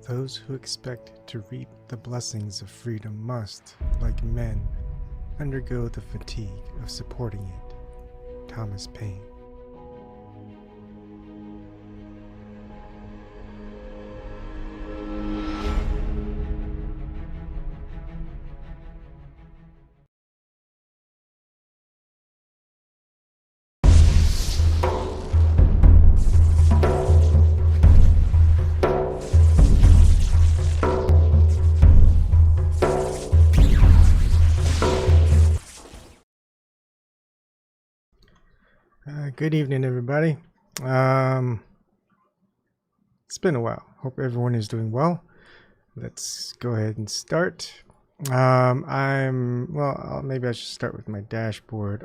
Those who expect to reap the blessings of freedom must, like men, undergo the fatigue of supporting it. Thomas Paine. Good evening, everybody. It's been a while. Hope everyone is doing well. Let's go ahead and start. Maybe I should start with my dashboard.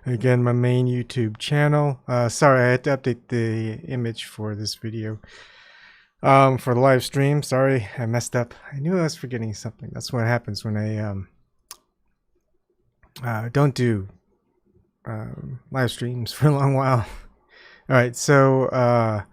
Again, my main YouTube channel. Sorry, I had to update the image for this video. For the live stream. Sorry, I messed up. I knew I was forgetting something. That's what happens when I don't do live streams for a long while. All right, so I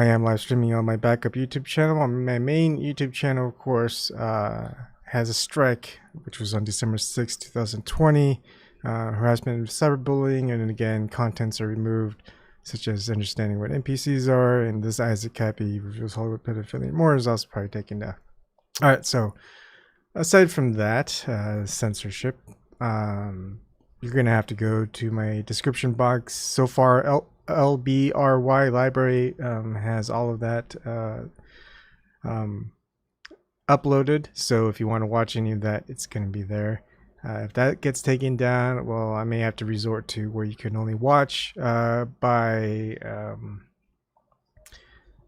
am live streaming on my backup YouTube channel. My main YouTube channel, of course, has a strike, which was on December 6, 2020. Harassment and cyberbullying, and then again, contents are removed, such as understanding what NPCs are, and this Isaac Cappy reviews Hollywood pedophilia. More is also probably taken down. All right, so aside from that, censorship, you're going to have to go to my description box. So far, LBRY library has all of that uploaded. So if you want to watch any of that, it's going to be there. If that gets taken down, well, I may have to resort to where you can only watch by...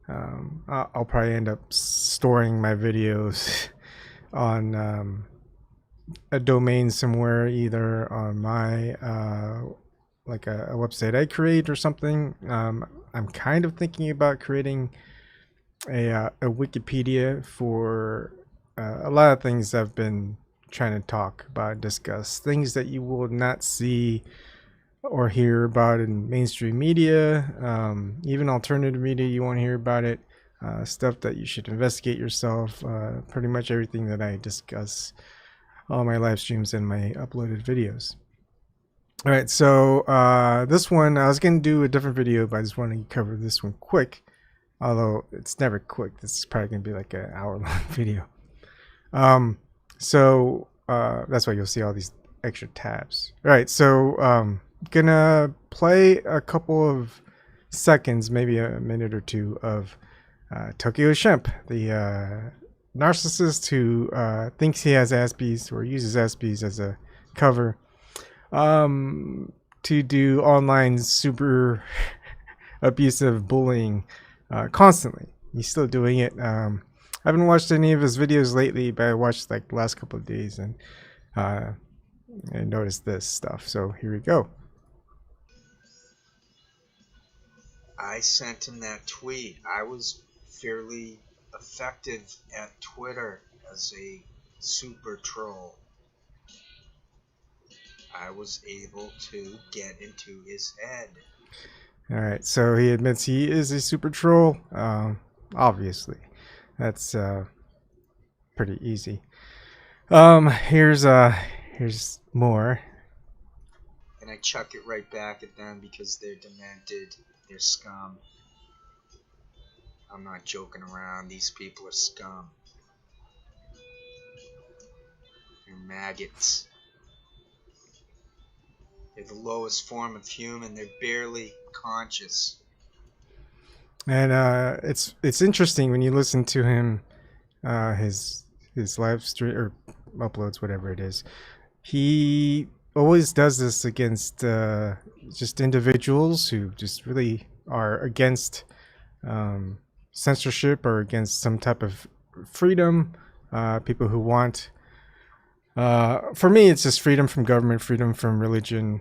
I'll probably end up storing my videos on... a domain somewhere, either on my like a website I create or something. I'm kind of thinking about creating a Wikipedia for a lot of things I've been trying to talk about, discuss things that you will not see or hear about in mainstream media, even alternative media. You won't hear about it. Stuff that you should investigate yourself. Pretty much everything that I discuss all my live streams and my uploaded videos. All right, so this one, I was going to do a different video, but I just want to cover this one quick, although it's never quick. This is probably going to be like an hour-long video. That's why you'll see all these extra tabs. All right, so gonna play a couple of seconds, maybe a minute or two, of Tokyo Shemp, the narcissist who thinks he has Aspies or uses Aspies as a cover to do online super abusive bullying constantly. He's still doing it. I haven't watched any of his videos lately, but I watched like the last couple of days and I noticed this stuff. So here we go. I sent him that tweet. I was fairly effective at Twitter as a super troll. I was able to get into his head. All right, so he admits he is a super troll. Obviously, that's pretty easy. Here's more. And I chuck it right back at them because they're demented. They're scum. I'm not joking around. These people are scum. They're maggots. They're the lowest form of human. They're barely conscious. And it's interesting when you listen to him, his live stream or uploads, whatever it is. He always does this against just individuals who just really are against censorship or against some type of freedom. People who want, for me, it's just freedom from government, freedom from religion,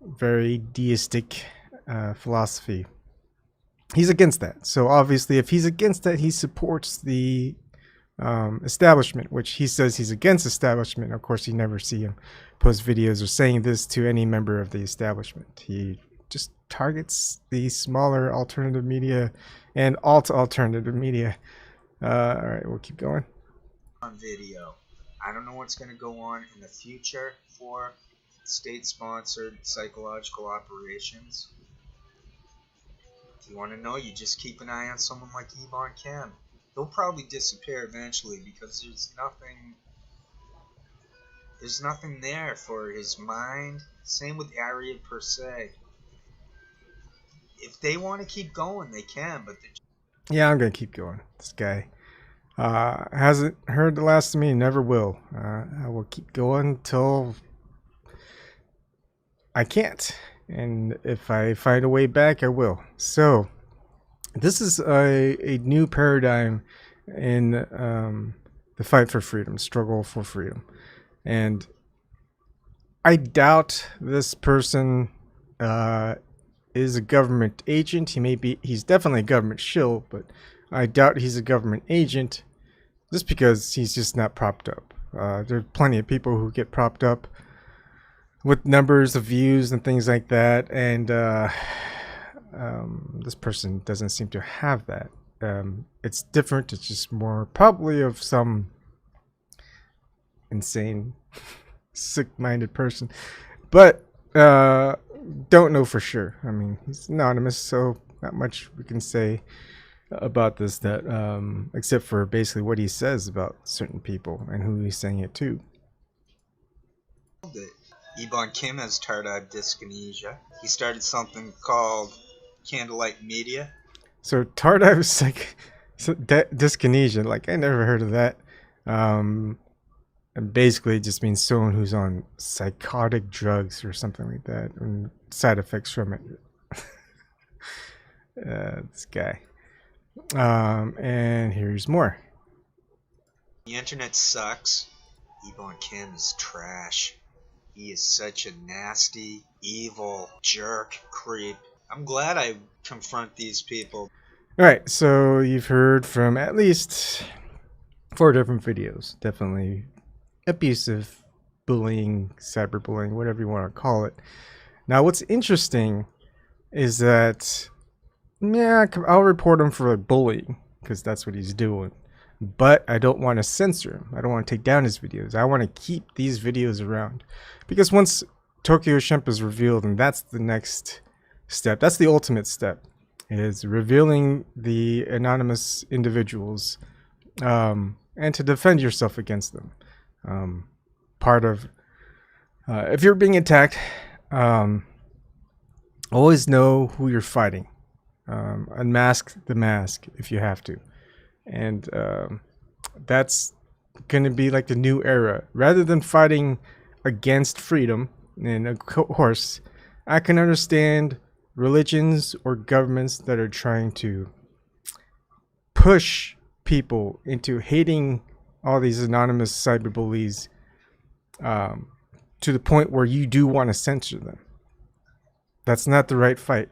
very deistic philosophy. He's against that. So obviously, if he's against that, he supports the establishment, which he says he's against establishment. Of course, you never see him post videos or saying this to any member of the establishment. He just targets the smaller alternative media and alt-alternative media All right, we'll keep going. On video. I don't know what's going to go on in the future for state-sponsored psychological operations. If you want to know, you just keep an eye on someone like Ebon Kim. He'll probably disappear eventually because there's nothing there for his mind. Same with Area per se. If they want to keep going, they can, but Yeah, I'm gonna keep going. This guy hasn't heard the last of me, never will. I will keep going till I can't, and if I find a way back, I will. So this is a new paradigm in the fight for freedom, struggle for freedom, and I doubt this person is a government agent. He's definitely a government shill, but I doubt he's a government agent just because he's just not propped up. There's plenty of people who get propped up with numbers of views and things like that, and this person doesn't seem to have that. It's different. It's just more probably of some insane, sick-minded person, but don't know for sure. I mean, he's anonymous, so not much we can say about this, that except for basically what he says about certain people and who he's saying it to. Ebon Kim has tardive dyskinesia. He started something called Candlelight Media. So tardive dyskinesia, like I never heard of that. And basically it just means someone who's on psychotic drugs or something like that, and side effects from it. This guy. And here's more. The internet sucks. Ebon Kim is trash. He is such a nasty, evil, jerk, creep. I'm glad I confront these people. Alright, so you've heard from at least 4 different videos. Definitely abusive, bullying, cyberbullying, whatever you want to call it. Now, what's interesting is that, yeah, I'll report him for bullying because that's what he's doing. But I don't want to censor him. I don't want to take down his videos. I want to keep these videos around because once Tokyo Shemp is revealed, and that's the next step. That's the ultimate step, is revealing the anonymous individuals, and to defend yourself against them. Part of if you're being attacked, always know who you're fighting. Unmask the mask if you have to, and that's going to be like the new era. Rather than fighting against freedom, and of course I can understand religions or governments that are trying to push people into hating all these anonymous cyberbullies, to the point where you do want to censor them. That's not the right fight.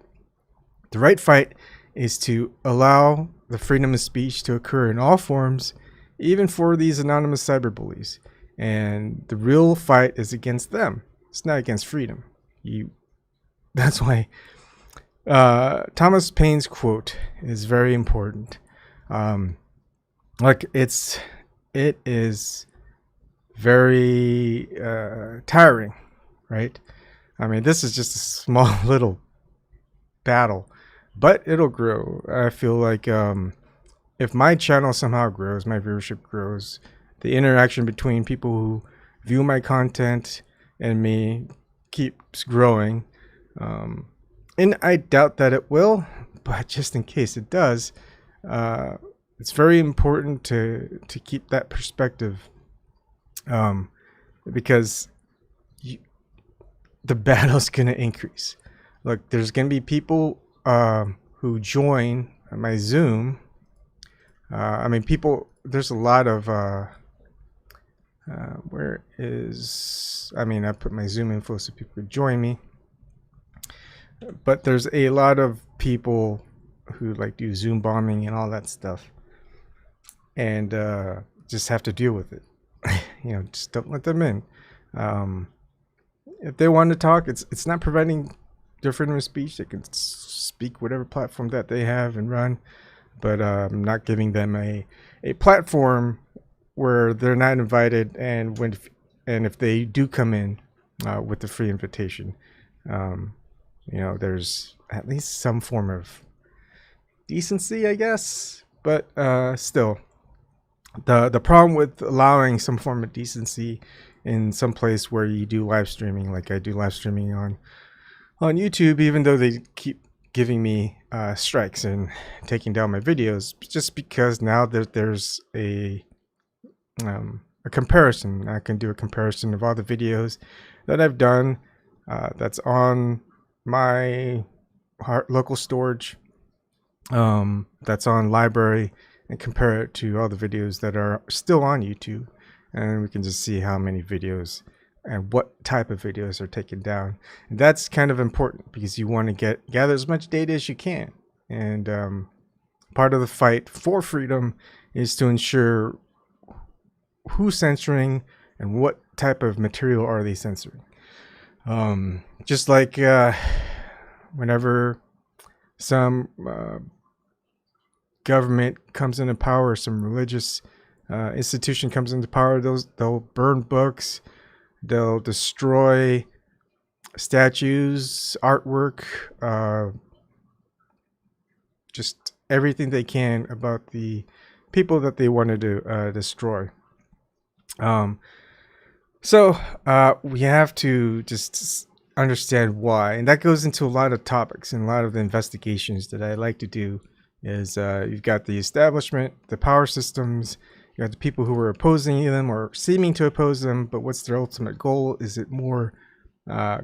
The right fight is to allow the freedom of speech to occur in all forms, even for these anonymous cyberbullies. And the real fight is against them. It's not against freedom. That's why Thomas Paine's quote is very important. Like it is very tiring, right? I mean, this is just a small little battle, but it'll grow. I feel like if my channel somehow grows, my viewership grows, the interaction between people who view my content and me keeps growing. And I doubt that it will, but just in case it does, it's very important to keep that perspective, because the battle's going to increase. Look, there's going to be people who join my Zoom. I mean, there's a lot of, I put my Zoom info so people could join me. But there's a lot of people who like do Zoom bombing and all that stuff. And just have to deal with it. Just don't let them in. If they want to talk, it's not preventing their freedom of speech. They can speak whatever platform that they have and run, but I'm not giving them a a platform where they're not invited, and if they do come in with the free invitation, there's at least some form of decency, I guess. But still, the problem with allowing some form of decency in some place where you do live streaming, like I do live streaming on YouTube, even though they keep giving me strikes and taking down my videos, just because now that there's a comparison. I can do a comparison of all the videos that I've done that's on my local storage, that's on LBRY, and compare it to all the videos that are still on YouTube, and we can just see how many videos and what type of videos are taken down. And that's kind of important because you want to gather as much data as you can. And part of the fight for freedom is to ensure who's censoring and what type of material are they censoring. Just like whenever some government comes into power, some religious institution comes into power, they'll burn books, they'll destroy statues, artwork, just everything they can about the people that they wanted to destroy. So we have to just understand why, and that goes into a lot of topics and a lot of the investigations that I like to do. Is you've got the establishment, the power systems, you got the people who are opposing them or seeming to oppose them, but what's their ultimate goal? Is it more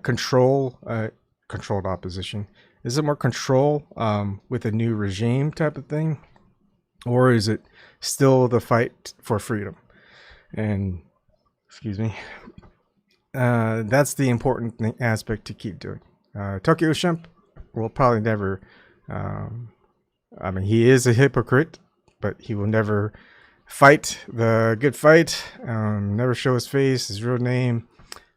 controlled opposition? Is it more control with a new regime type of thing? Or is it still the fight for freedom? And, excuse me, that's the important aspect to keep doing. Tokyo Shemp will probably never, he is a hypocrite, but he will never fight the good fight, never show his face, his real name.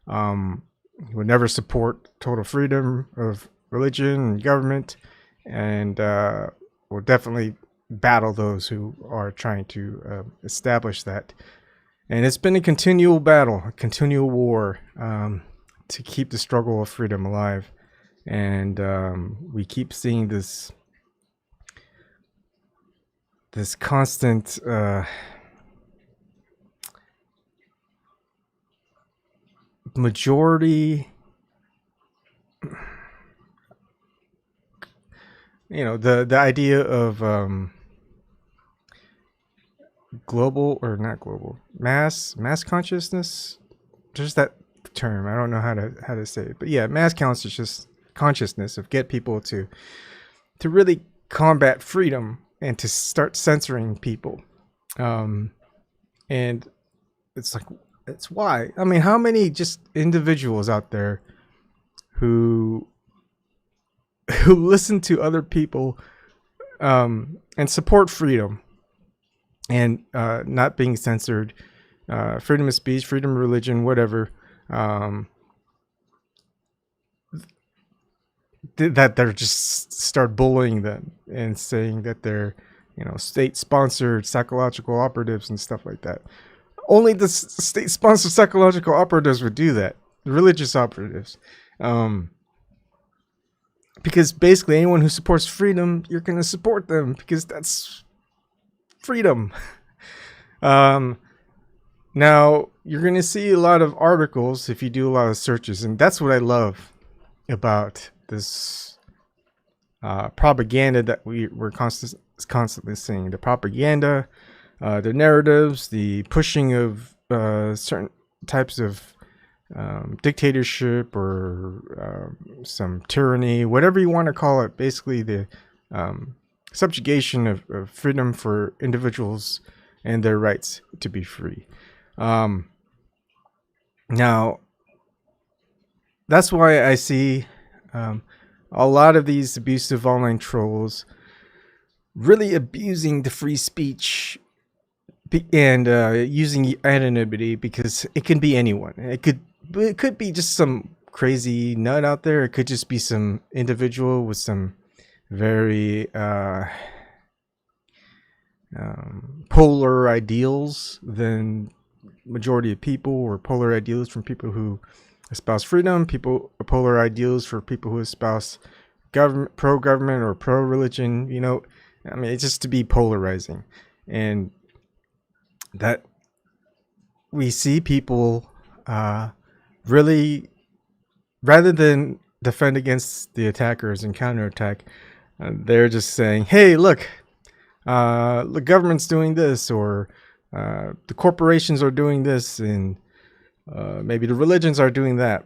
He will never support total freedom of religion and government, and will definitely battle those who are trying to establish that. And it's been a continual battle, a continual war to keep the struggle of freedom alive. And we keep seeing this constant majority, the idea of global, or not global, mass consciousness. Just that term, I don't know how to say it, but yeah, mass consciousness of get people to really combat freedom and to start censoring people. And it's like, it's why. I mean, how many just individuals out there who listen to other people and support freedom and not being censored, freedom of speech, freedom of religion, whatever, that they're just start bullying them and saying that they're, state-sponsored psychological operatives and stuff like that. Only the state-sponsored psychological operatives would do that, the religious operatives. Because basically anyone who supports freedom, you're going to support them because that's freedom. Now, you're going to see a lot of articles if you do a lot of searches, and that's what I love about this propaganda that we're constantly seeing. The propaganda, the narratives, the pushing of certain types of dictatorship or some tyranny, whatever you want to call it. Basically, the subjugation of freedom for individuals and their rights to be free. Now, that's why I see a lot of these abusive online trolls really abusing the free speech and using anonymity, because it can be anyone. It could be just some crazy nut out there. It could just be some individual with some very polar ideals than majority of people, or polar ideals from people who espouse freedom, polar ideals for people who espouse government, pro-government or pro-religion. You know, I mean, it's just to be polarizing, and that we see people really, rather than defend against the attackers and counterattack, they're just saying, "Hey, look, the government's doing this, or the corporations are doing this, and maybe the religions are doing that,"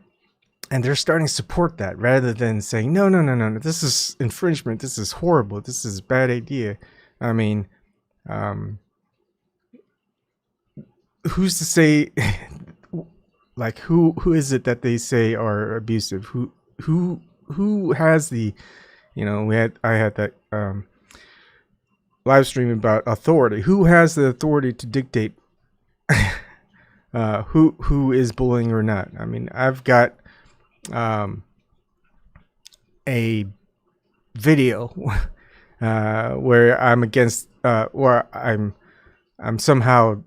and they're starting to support that rather than saying, "No, no, no, no, no, this is infringement. This is horrible. This is a bad idea." I mean, who's to say? Like, who is it that they say are abusive? Who has the, you know, I had that live stream about authority. Who has the authority to dictate who is bullying or not? I mean, I've got a video where I'm against, or I'm somehow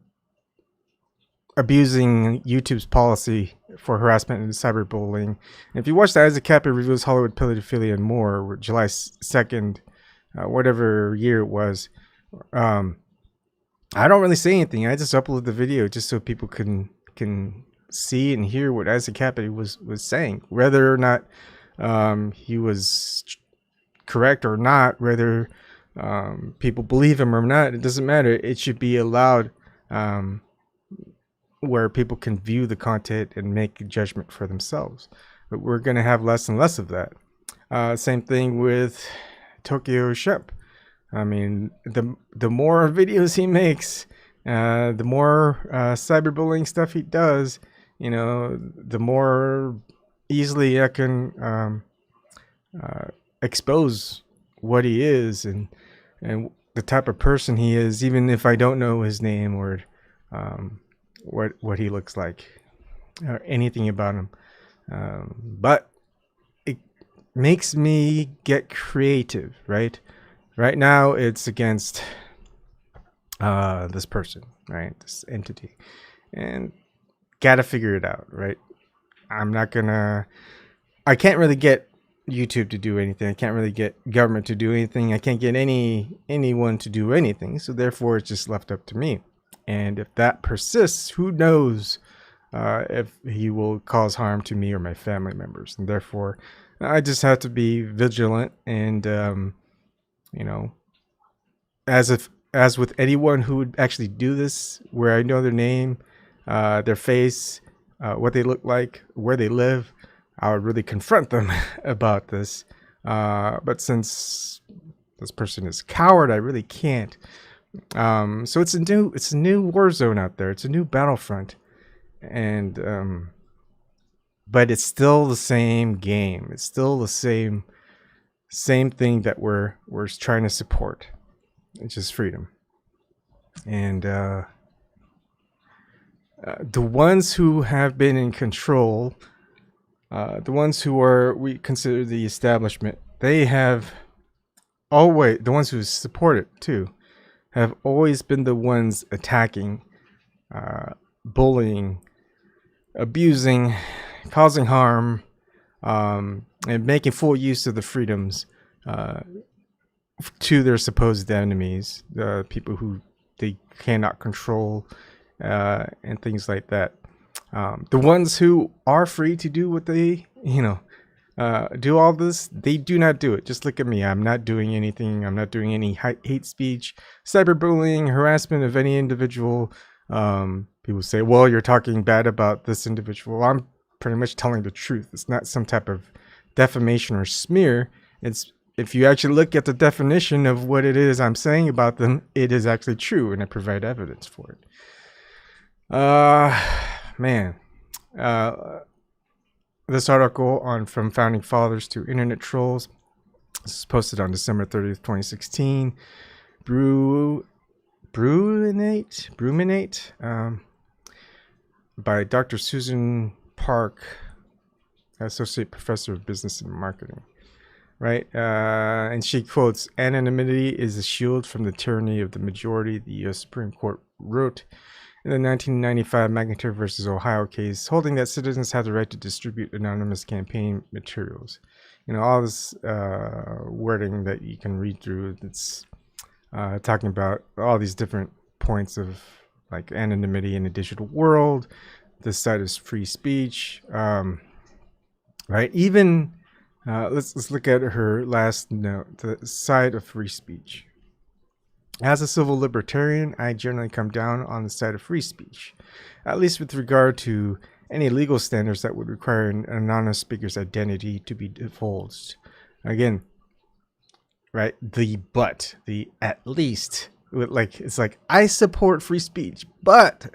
abusing YouTube's policy for harassment and cyberbullying. And if you watch the Isaac Kappa reviews Hollywood pedophilia and more, July 2nd, whatever year it was, I don't really say anything. I just upload the video just so people can see and hear what Isaac Kappa was saying, whether or not he was correct or not, whether people believe him or not. It doesn't matter. It should be allowed, where people can view the content and make a judgment for themselves. But we're going to have less and less of that. Same thing with Tokyo Shemp. I mean, the more videos he makes, the more cyberbullying stuff he does, you know, the more easily I can expose what he is and the type of person he is, even if I don't know his name or what he looks like or anything about him. But it makes me get creative, right? Right now it's against this person, right? This entity, and gotta figure it out, right? I can't really get YouTube to do anything. I can't really get government to do anything. I can't get anyone to do anything. So therefore it's just left up to me. And if that persists, who knows if he will cause harm to me or my family members. And therefore, I just have to be vigilant. And, you know, as with anyone who would actually do this, where I know their name, their face, what they look like, where they live, I would really confront them about this. But since this person is a coward, I really can't. So it's a new war zone out there. It's a new battlefront, and but it's still the same game. It's still the same thing that we're trying to support. It's just freedom, and the ones who have been in control, the ones who we consider the establishment, they have always, the ones who support it too, have always been the ones attacking, bullying, abusing, causing harm, and making full use of the freedoms to their supposed enemies, the people who they cannot control, and things like that. The ones who are free to do what they, do all this, they do not do it. Just look at me. I'm not doing anything. I'm not doing any hate speech, cyberbullying, harassment of any individual. People say, well, you're talking bad about this individual. I'm pretty much telling the truth. It's not some type of defamation or smear. It's, if you actually look at the definition of what it is I'm saying about them, it is actually true, and I provide evidence for it. Man. This article on From Founding Fathers to Internet Trolls, this is posted on December 30th, 2016. Bruminate, by Dr. Susan Park, Associate Professor of Business and Marketing. right? And she quotes, "Anonymity is a shield from the tyranny of the majority," the U.S. Supreme Court wrote in the 1995 McIntyre versus Ohio case, holding that citizens have the right to distribute anonymous campaign materials. You know, all this wording that you can read through, it's talking about all these different points of like anonymity in a digital world. This side is free speech, right? Even let's look at her last note, the side of free speech. As a civil libertarian, I generally come down on the side of free speech, at least with regard to any legal standards that would require an anonymous speaker's identity to be divulged. Again, right? The at least, like it's like I support free speech, but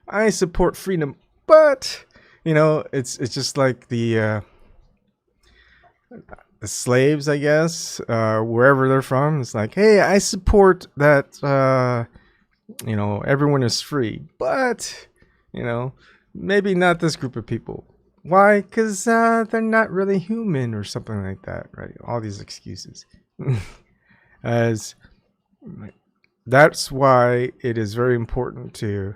I support freedom, but you know, it's just like the slaves, I guess, wherever they're from. It's like, hey, I support that, you know, everyone is free, but, you know, maybe not this group of people. Why? Because they're not really human or something like that, right? All these excuses. As that's why it is very important to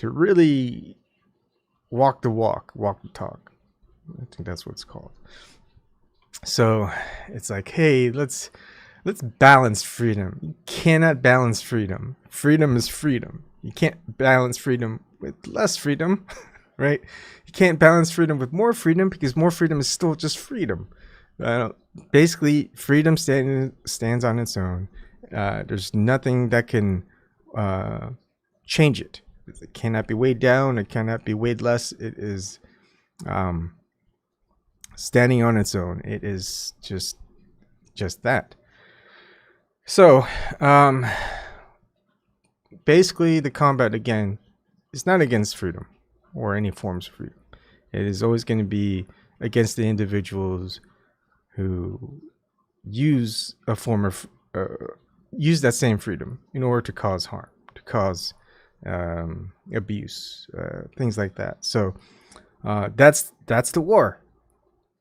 really walk the walk, walk the talk. I think that's what it's called. So it's like, hey, let's balance freedom. You cannot balance freedom. Freedom is freedom. You can't balance freedom with less freedom, right? You can't balance freedom with more freedom, because more freedom is still just freedom. Basically, freedom stands on its own. There's nothing that can change it. It cannot be weighed down. It cannot be weighed less. It is standing on its own. It is just that. So basically, the combat again is not against freedom or any forms of freedom. It is always going to be against the individuals who use a form of use that same freedom in order to cause harm, to cause abuse, things like that. So that's the war.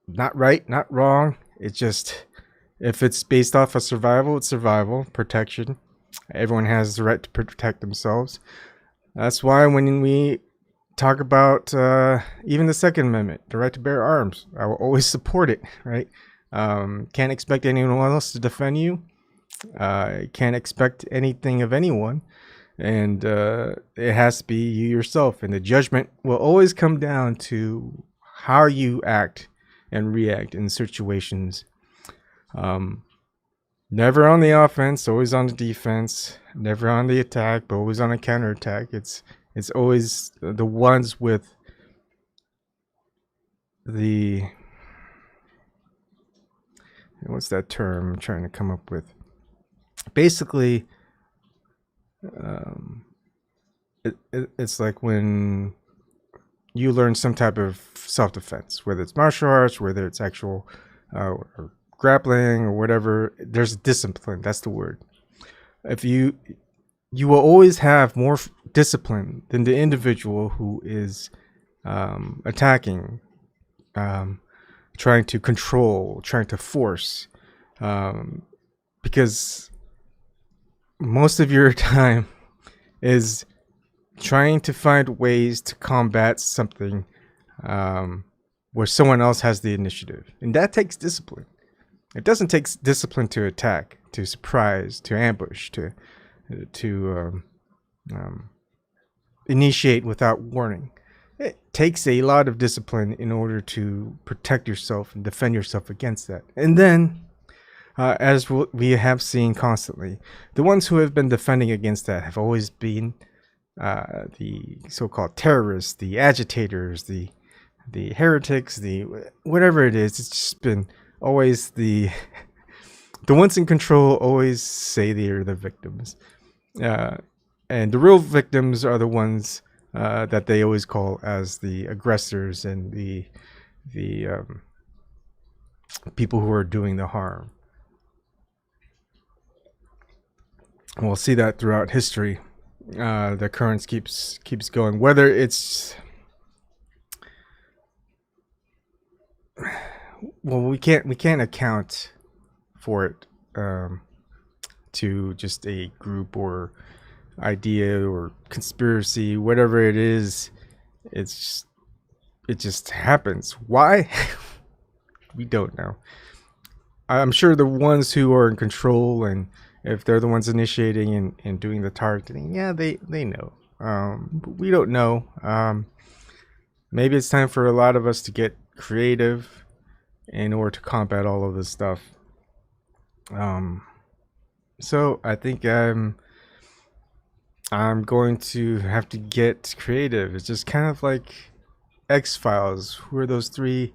Not right, not wrong. It's just, if it's based off of survival, it's survival, protection. Everyone has the right to protect themselves. That's why when we talk about even the Second Amendment, the right to bear arms, I will always support it, right? Can't expect anyone else to defend you. Can't expect anything of anyone. And it has to be you yourself. And the judgment will always come down to how you act and react in situations. Never on the offense, always on the defense. Never on the attack, but always on a counterattack. It's always the ones with the, what's that term I'm trying to come up with? Basically, it's like when you learn some type of self-defense, whether it's martial arts, whether it's actual or grappling or whatever. There's discipline. That's the word. If you will always have more discipline than the individual who is attacking, trying to control, trying to force, because most of your time is trying to find ways to combat something where someone else has the initiative. And that takes discipline. It doesn't take discipline to attack, to surprise, to ambush, to initiate without warning. It takes a lot of discipline in order to protect yourself and defend yourself against that. And then, as we have seen constantly, the ones who have been defending against that have always been the so-called terrorists, the agitators, the heretics, the whatever it is. It's just been always the ones in control always say they are the victims, and the real victims are the ones that they always call as the aggressors and the people who are doing the harm. We'll see that throughout history. The currents keeps going. Whether it's, well, we can't account for it to just a group or idea or conspiracy, whatever it is. It just happens. Why? We don't know. I'm sure the ones who are in control, and if they're the ones initiating and doing the targeting, yeah, they know. But we don't know. Maybe it's time for a lot of us to get creative in order to combat all of this stuff. So I think I'm going to have to get creative. It's just kind of like X-Files. Who are those three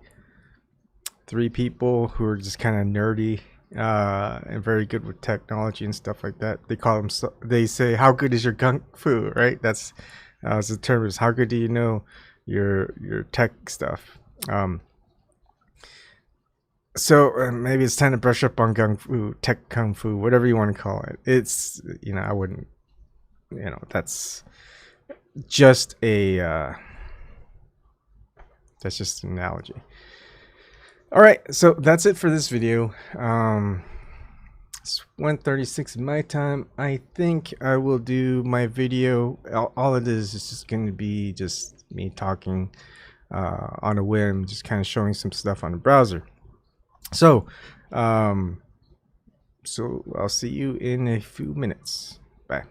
people who are just kind of nerdy and very good with technology and stuff like that? They call them. They say, "How good is your kung fu?" Right? That's the term is, how good do you know your tech stuff? So maybe it's time to brush up on kung fu, whatever you want to call it. It's, I wouldn't, that's just an analogy. All right, so that's it for this video. It's 1:36 my time. I think I will do my video. All it is just going to be just me talking on a whim, just kind of showing some stuff on the browser. So I'll see you in a few minutes. Bye.